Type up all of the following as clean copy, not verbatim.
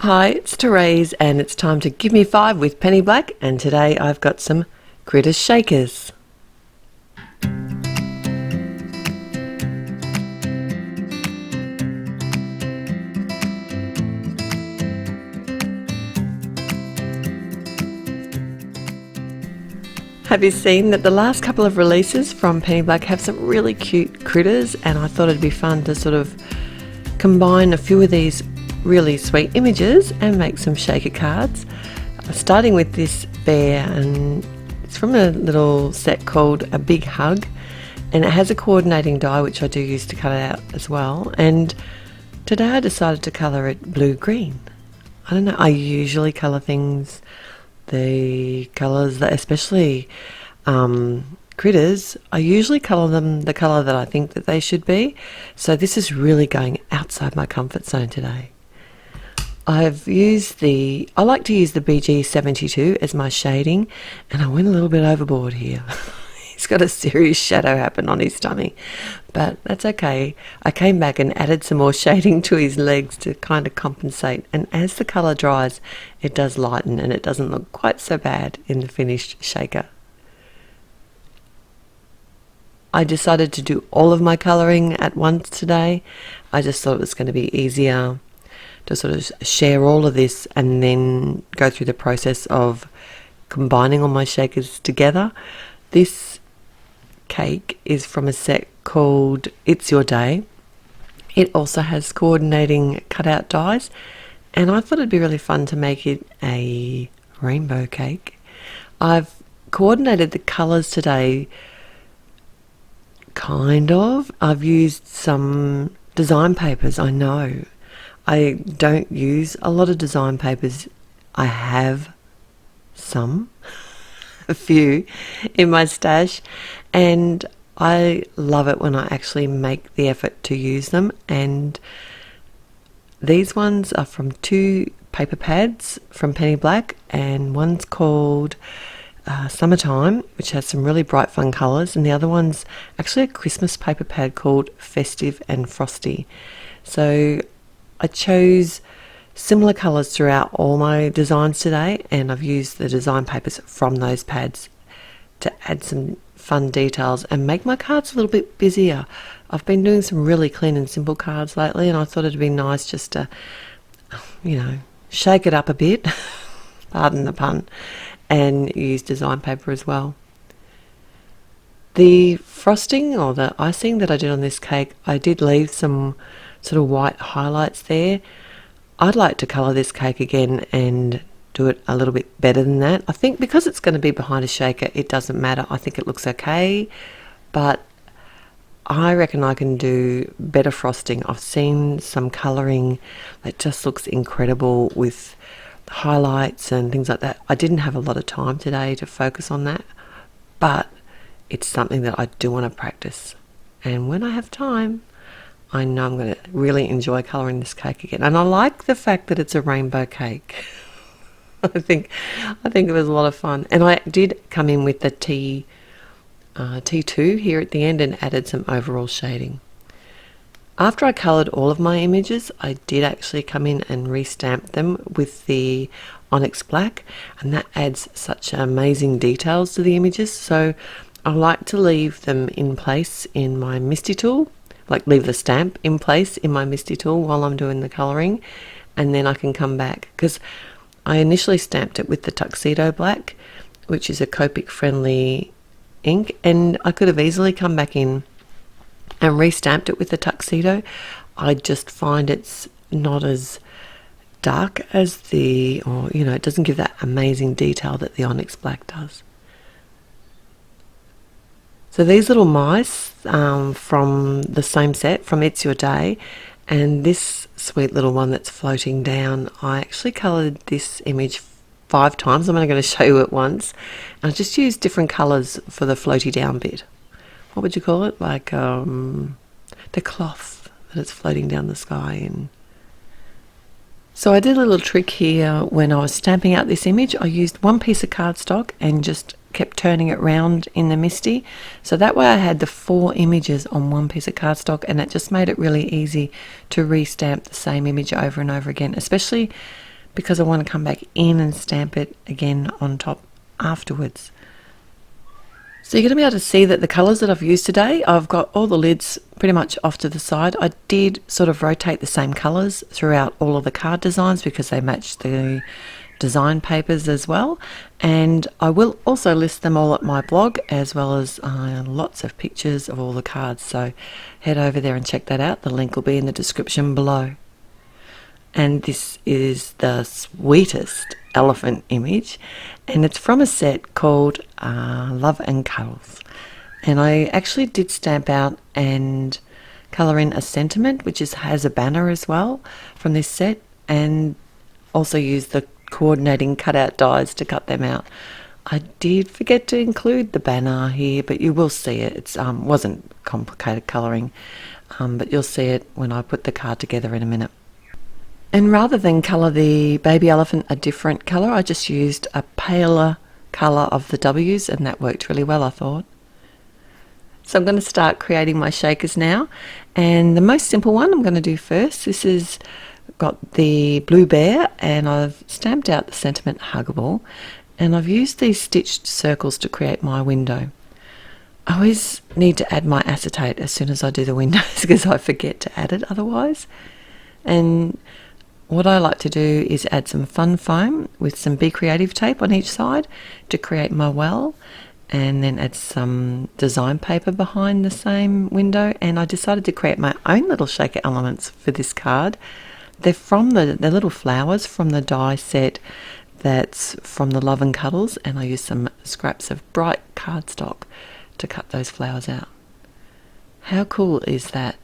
Hi, it's Therese and it's time to Give Me 5 with Penny Black, and today I've got some critters shakers. Have you seen that the last couple of releases from Penny Black have some really cute critters, and I thought it'd be fun to sort of combine a few of these really sweet images and make some shaker cards. Starting with this bear, and it's from a little set called A Big Hug, and it has a coordinating die which I do use to cut it out as well. And today I decided to colour it blue-green. I don't know, I usually colour things, the colours that, especially critters, I usually colour them the colour that I think that they should be. So this is really going outside my comfort zone today. I like to use the BG72 as my shading, and I went a little bit overboard here. He's got a serious shadow happen on his tummy, but that's okay. I came back and added some more shading to his legs to kind of compensate, and as the colour dries it does lighten and it doesn't look quite so bad in the finished shaker. I decided to do all of my colouring at once today. I just thought it was going to be easier to sort of share all of this and then go through the process of combining all my shakers together. This cake is from a set called It's Your Day. It also has coordinating cutout dies, and I thought it'd be really fun to make it a rainbow cake. I've coordinated the colours today, kind of. I've used some design papers, I know. I don't use a lot of design papers. I have some, a few in my stash, and I love it when I actually make the effort to use them. And these ones are from two paper pads from Penny Black, and one's called Summertime, which has some really bright fun colours, and the other one's actually a Christmas paper pad called Festive and Frosty. So I chose similar colours throughout all my designs today, and I've used the design papers from those pads to add some fun details and make my cards a little bit busier. I've been doing some really clean and simple cards lately, and I thought it'd be nice just to, shake it up a bit, pardon the pun, and use design paper as well. The frosting or the icing that I did on this cake, I did leave some sort of white highlights there. I'd like to colour this cake again and do it a little bit better than that. I think because it's going to be behind a shaker, it doesn't matter. I think it looks okay, but I reckon I can do better frosting. I've seen some colouring that just looks incredible with highlights and things like that. I didn't have a lot of time today to focus on that, but it's something that I do want to practice, and when I have time I know I'm going to really enjoy colouring this cake again. And I like the fact that it's a rainbow cake. I think it was a lot of fun. And I did come in with the T2 here at the end and added some overall shading. After I coloured all of my images, I did actually come in and restamp them with the Onyx Black, and that adds such amazing details to the images. So I like to leave them in place in my Misty tool, like leave the stamp in place in my Misty tool while I'm doing the colouring, and then I can come back, because I initially stamped it with the Tuxedo Black, which is a Copic friendly ink, and I could have easily come back in and restamped it with the Tuxedo. I just find it's not as dark as it doesn't give that amazing detail that the Onyx Black does. So these little mice from the same set, from It's Your Day, and this sweet little one that's floating down, I actually coloured this image 5 times. I'm only going to show you it once. And I just used different colours for the floaty down bit. What would you call it? Like the cloth that it's floating down the sky in. So I did a little trick here when I was stamping out this image. I used one piece of cardstock and just kept turning it round in the Misty, so that way I had the 4 images on one piece of cardstock, and it just made it really easy to restamp the same image over and over again, especially because I want to come back in and stamp it again on top afterwards. So you're going to be able to see that the colours that I've used today, I've got all the lids pretty much off to the side. I did sort of rotate the same colours throughout all of the card designs because they match the design papers as well. And I will also list them all at my blog, as well as lots of pictures of all the cards. So head over there and check that out. The link will be in the description below. And this is the sweetest elephant image, and it's from a set called Love and Cuddles. And I actually did stamp out and colour in a sentiment, which has a banner as well from this set, and also use the coordinating cutout dies to cut them out. I did forget to include the banner here, but you will see it. It wasn't complicated colouring, but you'll see it when I put the card together in a minute. And rather than colour the baby elephant a different colour, I just used a paler colour of the W's, and that worked really well, I thought. So I'm going to start creating my shakers now, and the most simple one I'm going to do first. This is got the blue bear, and I've stamped out the sentiment huggable, and I've used these stitched circles to create my window. I always need to add my acetate as soon as I do the windows because I forget to add it otherwise. And what I like to do is add some fun foam with some Be Creative tape on each side to create my well, and then add some design paper behind the same window. And I decided to create my own little shaker elements for this card. They're from the little flowers from the die set that's from the Love and Cuddles, and I used some scraps of bright cardstock to cut those flowers out. How cool is that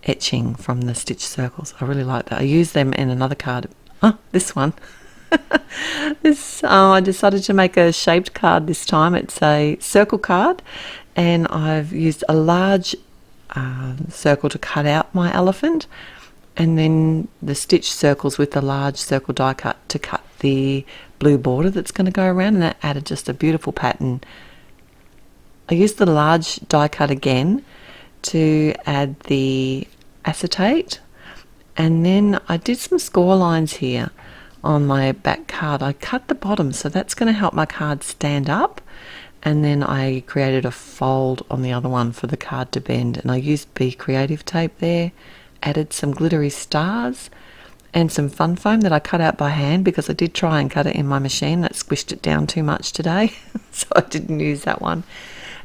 etching from the stitched circles? I really like that. I used them in another card. This one. I decided to make a shaped card this time. It's a circle card, and I've used a large circle to cut out my elephant, and then the stitched circles with the large circle die cut to cut the blue border that's going to go around, and that added just a beautiful pattern. I used the large die cut again to add the acetate, and then I did some score lines here on my back card. I cut the bottom, so that's going to help my card stand up, and then I created a fold on the other one for the card to bend, and I used Be Creative tape there, added some glittery stars and some fun foam that I cut out by hand because I did try and cut it in my machine. That squished it down too much today, so I didn't use that one.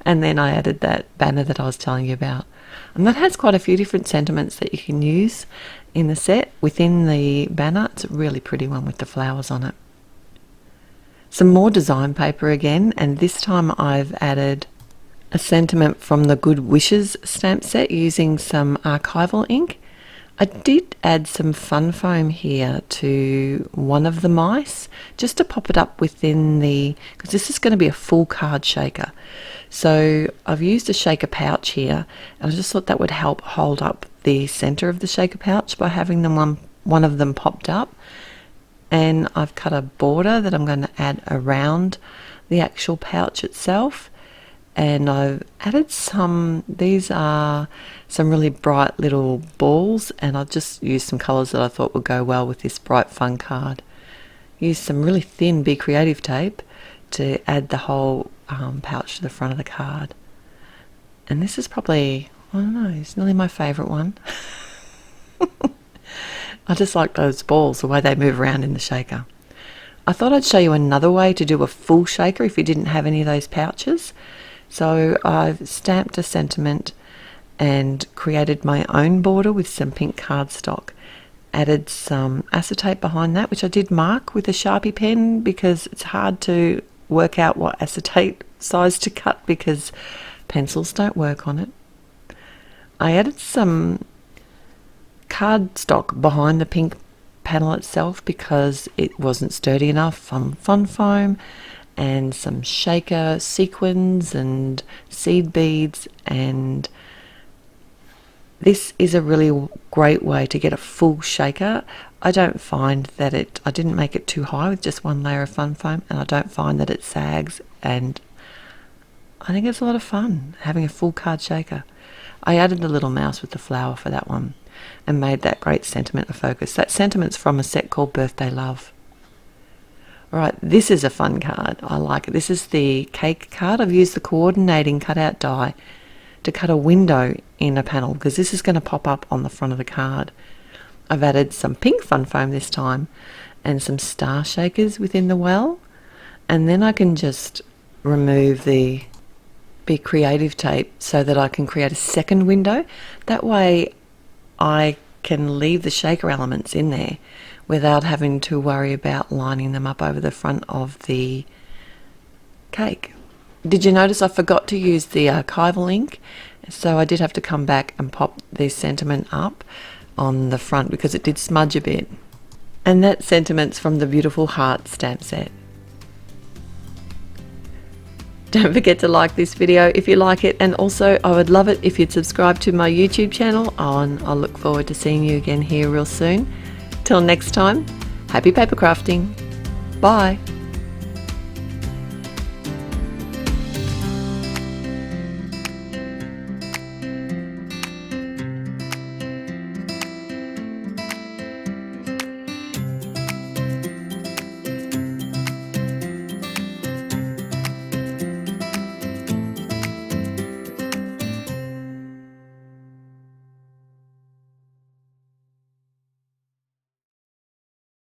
And then I added that banner that I was telling you about. And that has quite a few different sentiments that you can use in the set within the banner. It's a really pretty one with the flowers on it. Some more design paper again, and this time I've added a sentiment from the Good Wishes stamp set using some archival ink. I did add some fun foam here to one of the mice just to pop it up within because this is going to be a full card shaker. So I've used a shaker pouch here, and I just thought that would help hold up the center of the shaker pouch by having them one of them popped up. And I've cut a border that I'm going to add around the actual pouch itself. And I've added these are some really bright little balls, and I've just used some colours that I thought would go well with this bright fun card. Used some really thin Be Creative tape to add the whole pouch to the front of the card. And this is probably, I don't know, it's nearly my favourite one. I just like those balls, the way they move around in the shaker. I thought I'd show you another way to do a full shaker if you didn't have any of those pouches. So I've stamped a sentiment and created my own border with some pink cardstock. Added some acetate behind that, which I did mark with a Sharpie pen because it's hard to work out what acetate size to cut because pencils don't work on it. I added some cardstock behind the pink panel itself because it wasn't sturdy enough, fun foam, and some shaker sequins and seed beads. And this is a really great way to get a full shaker. I don't find that I didn't make it too high with just one layer of fun foam, and I don't find that it sags, and I think it's a lot of fun having a full card shaker. I added the little mouse with the flower for that one. and made that great sentiment a focus. That sentiment's from a set called Birthday Love. Alright, this is a fun card. I like it. This is the cake card. I've used the coordinating cutout die to cut a window in a panel because this is going to pop up on the front of the card. I've added some pink fun foam this time and some star shakers within the well, and then I can just remove the Be Creative tape so that I can create a second window. That way I can leave the shaker elements in there without having to worry about lining them up over the front of the cake. Did you notice I forgot to use the archival ink? So I did have to come back and pop the sentiment up on the front because it did smudge a bit. And that sentiment's from the beautiful heart stamp set. Don't forget to like this video if you like it, and also I would love it if you'd subscribe to my YouTube channel, and I'll look forward to seeing you again here real soon. Till next time, happy paper crafting. Bye.